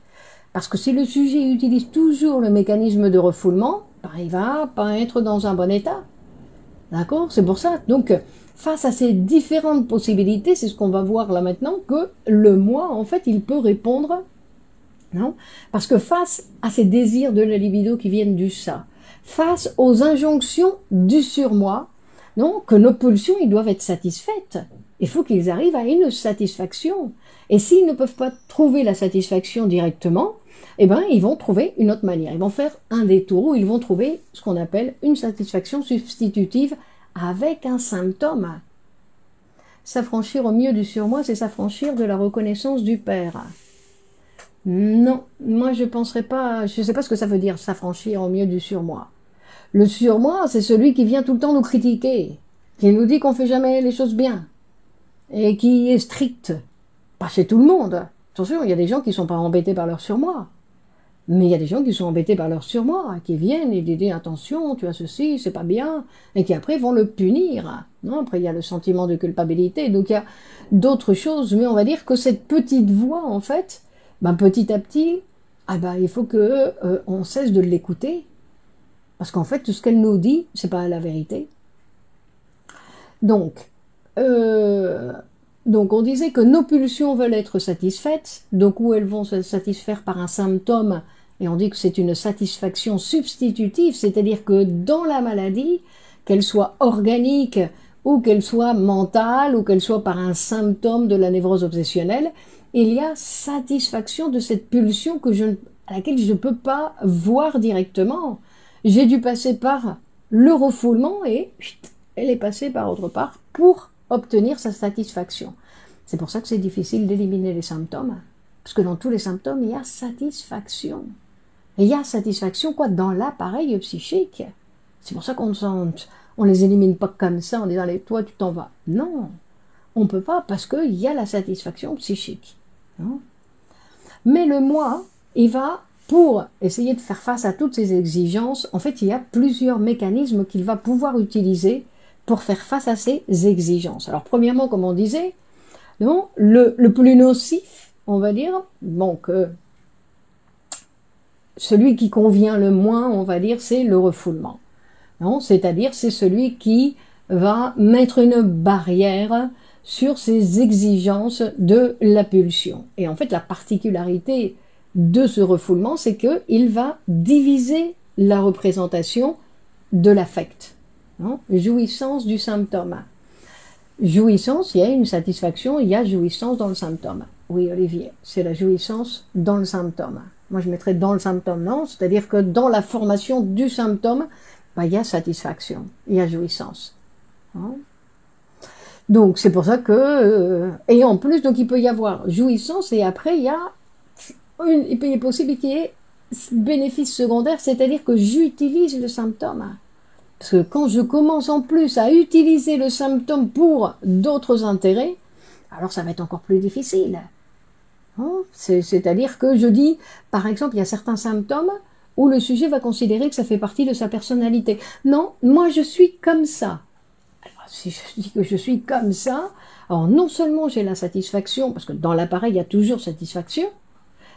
Parce que si le sujet utilise toujours le mécanisme de refoulement, ben, il va pas être dans un bon état. D'accord? C'est pour ça. Donc, face à ces différentes possibilités, c'est ce qu'on va voir là maintenant, que le moi, en fait, il peut répondre, non? Parce que face à ces désirs de la libido qui viennent du ça, face aux injonctions du surmoi, non, que nos pulsions, ils doivent être satisfaites. Il faut qu'ils arrivent à une satisfaction. Et s'ils ne peuvent pas trouver la satisfaction directement, eh ben, ils vont trouver une autre manière. Ils vont faire un détour où ils vont trouver ce qu'on appelle une satisfaction substitutive avec un symptôme. S'affranchir au mieux du surmoi, c'est s'affranchir de la reconnaissance du Père. Non, moi je penserais pas, je ne sais pas ce que ça veut dire, s'affranchir au mieux du surmoi. Le surmoi, c'est celui qui vient tout le temps nous critiquer, qui nous dit qu'on fait jamais les choses bien, et qui est strict. Pas chez tout le monde. Attention, il y a des gens qui ne sont pas embêtés par leur surmoi. Mais il y a des gens qui sont embêtés par leur surmoi, qui viennent et disent attention, tu as ceci, c'est pas bien, et qui après vont le punir. Non, après, il y a le sentiment de culpabilité, donc il y a d'autres choses, mais on va dire que cette petite voix, en fait, ben, petit à petit, ah ben, il faut que on cesse de l'écouter, parce qu'en fait, tout ce qu'elle nous dit, c'est pas la vérité. Donc, euh, donc, on disait que nos pulsions veulent être satisfaites, donc où elles vont se satisfaire par un symptôme, et on dit que c'est une satisfaction substitutive, c'est-à-dire que dans la maladie, qu'elle soit organique ou qu'elle soit mentale ou qu'elle soit par un symptôme de la névrose obsessionnelle, il y a satisfaction de cette pulsion à laquelle je ne peux pas voir directement. J'ai dû passer par le refoulement et elle est passée par autre part pour obtenir sa satisfaction. C'est pour ça que c'est difficile d'éliminer les symptômes, parce que dans tous les symptômes, il y a satisfaction. Et il y a satisfaction quoi dans l'appareil psychique. C'est pour ça qu'on ne les élimine pas comme ça en disant allez, toi tu t'en vas. Non, on ne peut pas parce qu'il y a la satisfaction psychique. Non. Mais le moi, il va, pour essayer de faire face à toutes ces exigences, en fait il y a plusieurs mécanismes qu'il va pouvoir utiliser pour faire face à ces exigences. Alors premièrement, comme on disait, non, le plus nocif, on va dire, bon, que celui qui convient le moins, on va dire, c'est le refoulement. C'est-à-dire, c'est celui qui va mettre une barrière sur ces exigences de la pulsion. Et en fait, la particularité de ce refoulement, c'est qu'il va diviser la représentation de l'affect. Jouissance du symptôme. Jouissance, il y a une satisfaction, il y a jouissance dans le symptôme. Oui, Olivier, c'est la jouissance dans le symptôme. Moi, je mettrais dans le symptôme, non, c'est-à-dire que dans la formation du symptôme, il y a satisfaction, il y a jouissance. Donc, c'est pour ça que... et en plus, donc, il peut y avoir jouissance, et après, il est possible qu'il y ait bénéfice secondaire, c'est-à-dire que j'utilise le symptôme. Parce que quand je commence en plus à utiliser le symptôme pour d'autres intérêts, alors ça va être encore plus difficile. C'est-à-dire que je dis, par exemple, il y a certains symptômes où le sujet va considérer que ça fait partie de sa personnalité. Non, moi je suis comme ça. Alors, si je dis que je suis comme ça, alors non seulement j'ai la satisfaction, parce que dans l'appareil il y a toujours satisfaction,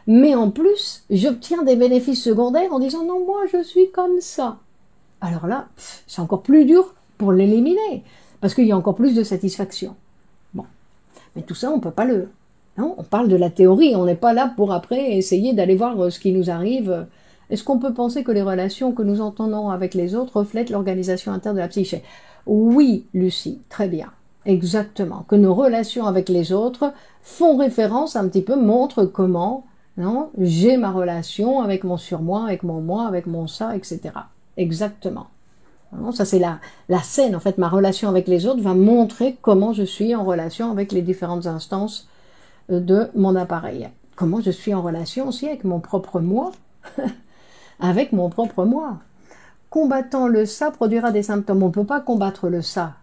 mais en plus j'obtiens des bénéfices secondaires en disant non, moi je suis comme ça. Alors là, c'est encore plus dur pour l'éliminer, parce qu'il y a encore plus de satisfaction. Bon, mais tout ça, on ne peut pas le... Non, on parle de la théorie, on n'est pas là pour après essayer d'aller voir ce qui nous arrive. Est-ce qu'on peut penser que les relations que nous entendons avec les autres reflètent l'organisation interne de la psyché? Oui, Lucie, très bien, exactement. Que nos relations avec les autres font référence un petit peu, montrent comment j'ai ma relation avec mon surmoi, avec mon moi, avec mon ça, etc. Exactement. Ça, c'est la scène. En fait, ma relation avec les autres va montrer comment je suis en relation avec les différentes instances de mon appareil. Comment je suis en relation aussi avec mon propre moi. Avec mon propre moi. Combattant le ça produira des symptômes. On ne peut pas combattre le ça.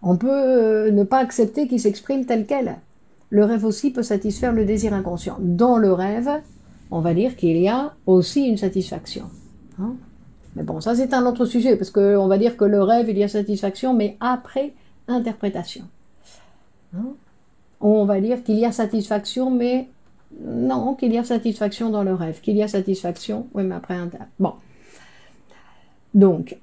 On peut ne pas accepter qu'il s'exprime tel quel. Le rêve aussi peut satisfaire le désir inconscient. Dans le rêve, on va dire qu'il y a aussi une satisfaction. Mais bon, ça c'est un autre sujet, parce qu'on va dire que le rêve, il y a satisfaction, mais après interprétation. On va dire qu'il y a satisfaction, mais non, qu'il y a satisfaction dans le rêve, qu'il y a satisfaction, oui, mais après bon. Donc,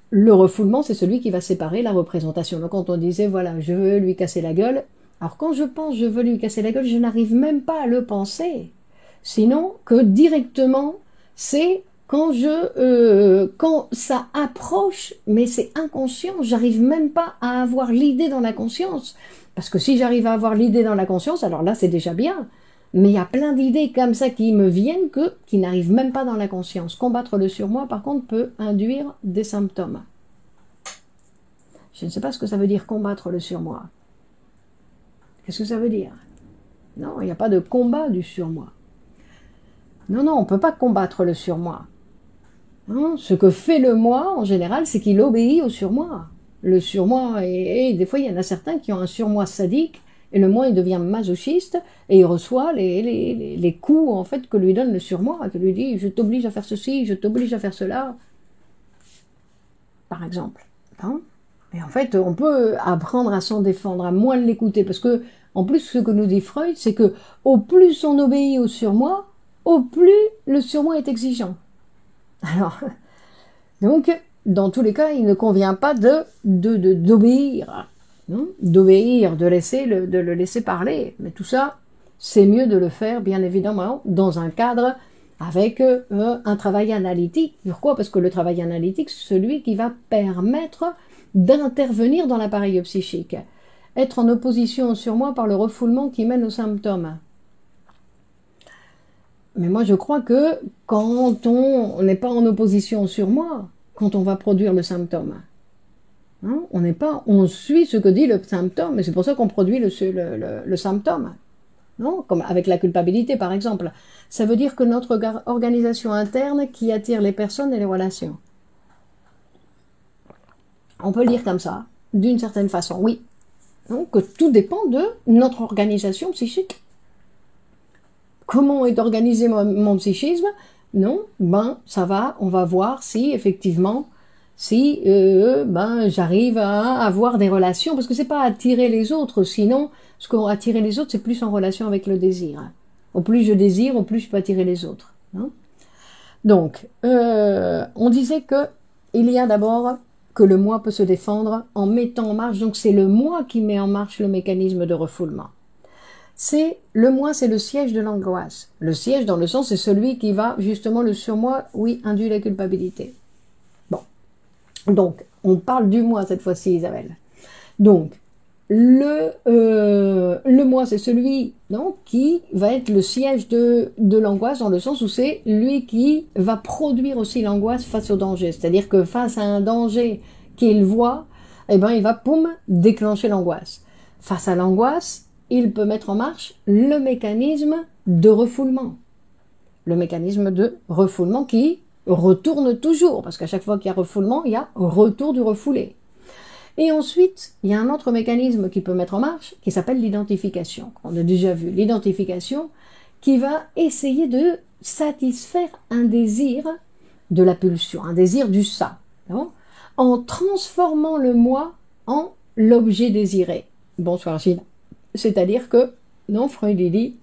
le refoulement, c'est celui qui va séparer la représentation. Donc, quand on disait, voilà, je veux lui casser la gueule, alors quand je pense je veux lui casser la gueule, je n'arrive même pas à le penser. Sinon, que directement, c'est quand ça approche, mais c'est inconscient, j'arrive même pas à avoir l'idée dans la conscience. Parce que si j'arrive à avoir l'idée dans la conscience, alors là c'est déjà bien. Mais il y a plein d'idées comme ça qui me viennent qui n'arrivent même pas dans la conscience. Combattre le surmoi, par contre, peut induire des symptômes. Je ne sais pas ce que ça veut dire combattre le surmoi. Qu'est-ce que ça veut dire? Non, il n'y a pas de combat du surmoi. Non, on ne peut pas combattre le surmoi. Ce que fait le moi, en général, c'est qu'il obéit au surmoi. Le surmoi, et des fois, il y en a certains qui ont un surmoi sadique Et le moi, il devient masochiste et il reçoit les coups en fait que lui donne le surmoi, qui lui dit je t'oblige à faire ceci, je t'oblige à faire cela, par exemple. Hein. Et en fait, on peut apprendre à s'en défendre, à moins l'écouter, parce que en plus, ce que nous dit Freud, c'est que au plus on obéit au surmoi, au plus le surmoi est exigeant. Alors, donc, dans tous les cas, il ne convient pas d'obéir, d'obéir, de le laisser parler. Mais tout ça, c'est mieux de le faire, bien évidemment, dans un cadre avec un travail analytique. Pourquoi? Parce que le travail analytique, c'est celui qui va permettre d'intervenir dans l'appareil psychique. Être en opposition sur moi par le refoulement qui mène aux symptômes. Mais moi, je crois que quand on n'est pas en opposition sur moi, quand on va produire le symptôme, hein, on suit ce que dit le symptôme, et c'est pour ça qu'on produit le symptôme. Non, comme avec la culpabilité, par exemple. Ça veut dire que notre organisation interne qui attire les personnes et les relations. On peut le dire comme ça, d'une certaine façon, oui. Donc, que tout dépend de notre organisation psychique. Comment est organisé mon psychisme? Non, ben ça va, on va voir si effectivement, si j'arrive à avoir des relations, parce que c'est pas attirer les autres, sinon, ce qu'on attirer les autres, c'est plus en relation avec le désir. Au plus je désire, au plus je peux attirer les autres. Hein. Donc, on disait que il y a d'abord que le moi peut se défendre en mettant en marche, donc c'est le moi qui met en marche le mécanisme de refoulement. Le moi, c'est le siège de l'angoisse. Le siège, dans le sens, c'est celui qui va, justement, le surmoi, oui, induit la culpabilité. Bon. Donc, on parle du moi cette fois-ci, Isabelle. Donc, le moi, c'est celui qui va être le siège de l'angoisse, dans le sens où c'est lui qui va produire aussi l'angoisse face au danger. C'est-à-dire que face à un danger qu'il voit, eh ben, il va, poum, déclencher l'angoisse. Face à l'angoisse, il peut mettre en marche le mécanisme de refoulement. Le mécanisme de refoulement qui retourne toujours, parce qu'à chaque fois qu'il y a refoulement, il y a retour du refoulé. Et ensuite, il y a un autre mécanisme qui peut mettre en marche, qui s'appelle l'identification. On a déjà vu l'identification, qui va essayer de satisfaire un désir de la pulsion, un désir du ça, en transformant le moi en l'objet désiré. Bonsoir Gilles. C'est-à-dire que, non, Freud il dit,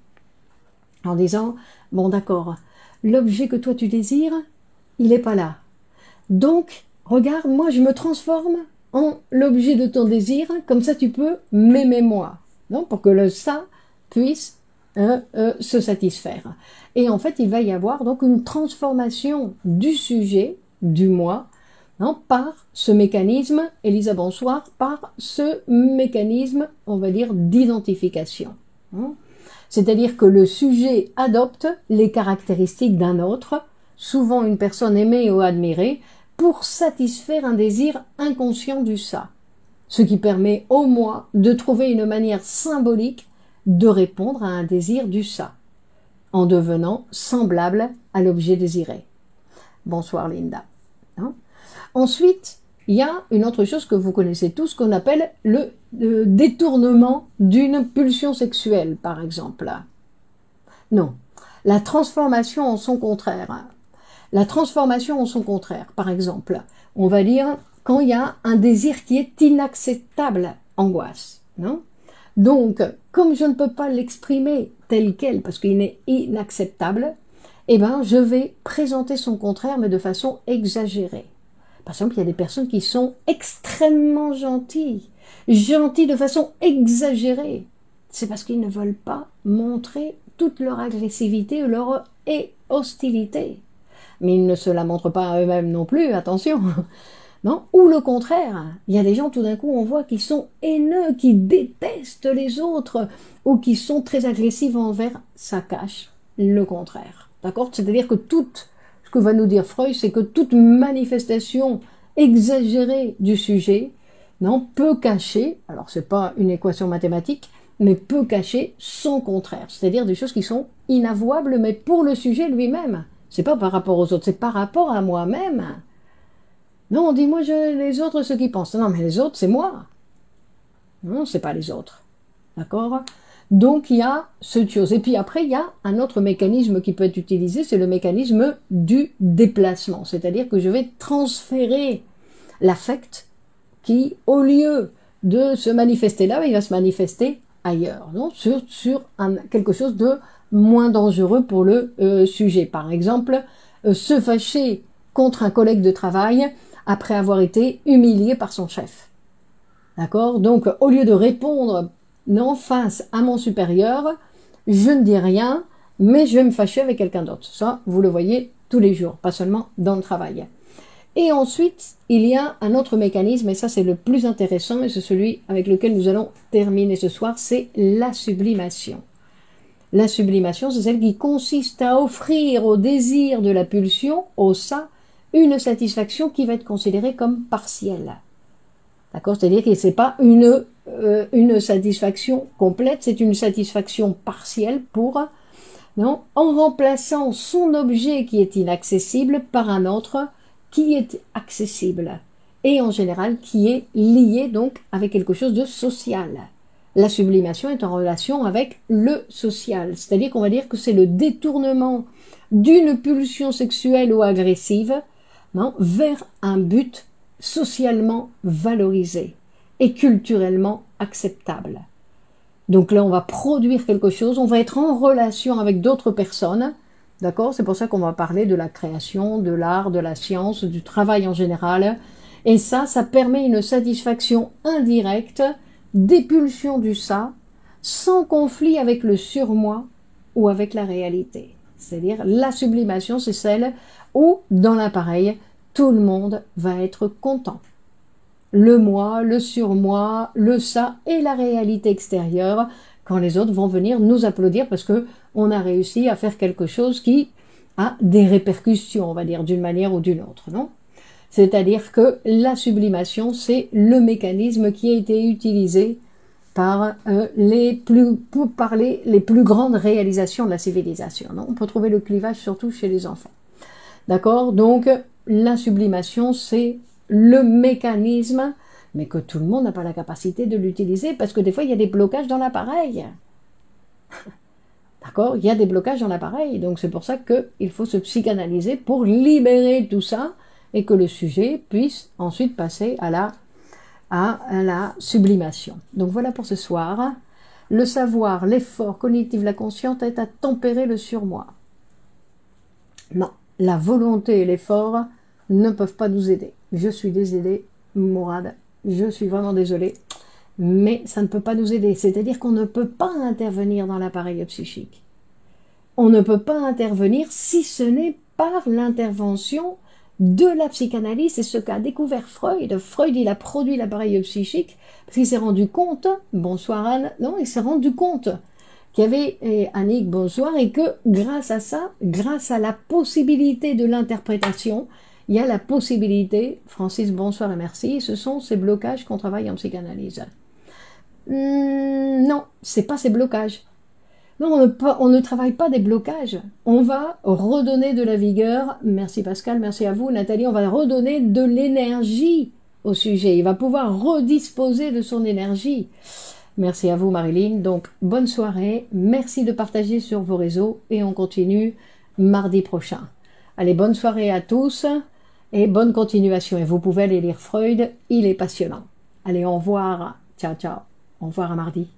en disant, bon d'accord, l'objet que toi tu désires, il n'est pas là. Donc, regarde, moi je me transforme en l'objet de ton désir, comme ça tu peux m'aimer moi, non, pour que le ça puisse se satisfaire. Et en fait, il va y avoir donc une transformation du sujet, du moi, par ce mécanisme, Elisa bonsoir, par ce mécanisme, on va dire, d'identification. C'est-à-dire que le sujet adopte les caractéristiques d'un autre, souvent une personne aimée ou admirée, pour satisfaire un désir inconscient du ça. Ce qui permet au moi de trouver une manière symbolique de répondre à un désir du ça, en devenant semblable à l'objet désiré. Bonsoir Linda. Ensuite, il y a une autre chose que vous connaissez tous, qu'on appelle le détournement d'une pulsion sexuelle, par exemple. Non, la transformation en son contraire. La transformation en son contraire, par exemple, on va dire quand il y a un désir qui est inacceptable, angoisse. Non? Donc, comme je ne peux pas l'exprimer tel quel, parce qu'il est inacceptable, eh ben, je vais présenter son contraire, mais de façon exagérée. Par exemple, il y a des personnes qui sont extrêmement gentilles de façon exagérée. C'est parce qu'ils ne veulent pas montrer toute leur agressivité ou leur hostilité. Mais ils ne se la montrent pas à eux-mêmes non plus, attention. Non? Ou le contraire, il y a des gens tout d'un coup on voit qui sont haineux, qui détestent les autres, ou qui sont très agressifs envers, ça cache le contraire. D'accord? C'est-à-dire que ce que va nous dire Freud, c'est que toute manifestation exagérée du sujet, peut cacher, alors c'est pas une équation mathématique, mais peut cacher son contraire, c'est-à-dire des choses qui sont inavouables, mais pour le sujet lui-même. C'est pas par rapport aux autres, c'est par rapport à moi-même. Non, on dit moi les autres, ceux qui pensent. Non, mais les autres, c'est moi. Non, c'est pas les autres. D'accord? Donc, il y a cette chose. Et puis après, il y a un autre mécanisme qui peut être utilisé, c'est le mécanisme du déplacement. C'est-à-dire que je vais transférer l'affect qui, au lieu de se manifester là, il va se manifester ailleurs, non, sur quelque chose de moins dangereux pour le sujet. Par exemple, se fâcher contre un collègue de travail après avoir été humilié par son chef. D'accord? Donc, au lieu de répondre non face à mon supérieur, je ne dis rien, mais je vais me fâcher avec quelqu'un d'autre. Ça, vous le voyez tous les jours, pas seulement dans le travail. Et ensuite, il y a un autre mécanisme, et ça c'est le plus intéressant, et c'est celui avec lequel nous allons terminer ce soir, c'est la sublimation. La sublimation, c'est celle qui consiste à offrir au désir de la pulsion, au ça, une satisfaction qui va être considérée comme partielle. D'accord? C'est-à-dire que ce n'est pas une satisfaction complète, c'est une satisfaction partielle pour, non, en remplaçant son objet qui est inaccessible par un autre qui est accessible et en général qui est lié donc avec quelque chose de social. La sublimation est en relation avec le social, c'est-à-dire qu'on va dire que c'est le détournement d'une pulsion sexuelle ou agressive, non, vers un but socialement valorisé et culturellement acceptable. Donc là, on va produire quelque chose, on va être en relation avec d'autres personnes, d'accord? C'est pour ça qu'on va parler de la création, de l'art, de la science, du travail en général. Et ça permet une satisfaction indirecte des pulsions du ça, sans conflit avec le surmoi ou avec la réalité. C'est-à-dire, la sublimation, c'est celle où, dans l'appareil, tout le monde va être content. Le moi, le surmoi, le ça et la réalité extérieure, quand les autres vont venir nous applaudir parce que on a réussi à faire quelque chose qui a des répercussions, on va dire, d'une manière ou d'une autre, non? C'est-à-dire que la sublimation, c'est le mécanisme qui a été utilisé par les plus grandes réalisations de la civilisation, non? On peut trouver le clivage surtout chez les enfants. D'accord? Donc, la sublimation, c'est le mécanisme, mais que tout le monde n'a pas la capacité de l'utiliser, parce que des fois, il y a des blocages dans l'appareil. D'accord? Il y a des blocages dans l'appareil, donc c'est pour ça qu'il faut se psychanalyser pour libérer tout ça, et que le sujet puisse ensuite passer à la sublimation. Donc voilà pour ce soir. Le savoir, l'effort cognitif, la conscience est à tempérer le surmoi. Non, la volonté et l'effort ne peuvent pas nous aider. Je suis désolée, Mourad, je suis vraiment désolée, mais ça ne peut pas nous aider. C'est-à-dire qu'on ne peut pas intervenir dans l'appareil psychique. On ne peut pas intervenir si ce n'est par l'intervention de la psychanalyse. C'est ce qu'a découvert Freud. Freud, il a produit l'appareil psychique parce qu'il s'est rendu compte, bonsoir Anne, non, il s'est rendu compte qu'il y avait, Annick, bonsoir, et que grâce à ça, grâce à la possibilité de l'interprétation, il y a la possibilité, Francis, bonsoir et merci, ce sont ces blocages qu'on travaille en psychanalyse. Non, c'est pas ces blocages. Non, on ne travaille pas des blocages. On va redonner de la vigueur. Merci Pascal, merci à vous Nathalie. On va redonner de l'énergie au sujet. Il va pouvoir redisposer de son énergie. Merci à vous Marilyn. Donc, bonne soirée. Merci de partager sur vos réseaux et on continue mardi prochain. Allez, bonne soirée à tous et bonne continuation. Et vous pouvez aller lire Freud, il est passionnant. Allez, au revoir. Ciao, ciao. Au revoir à mardi.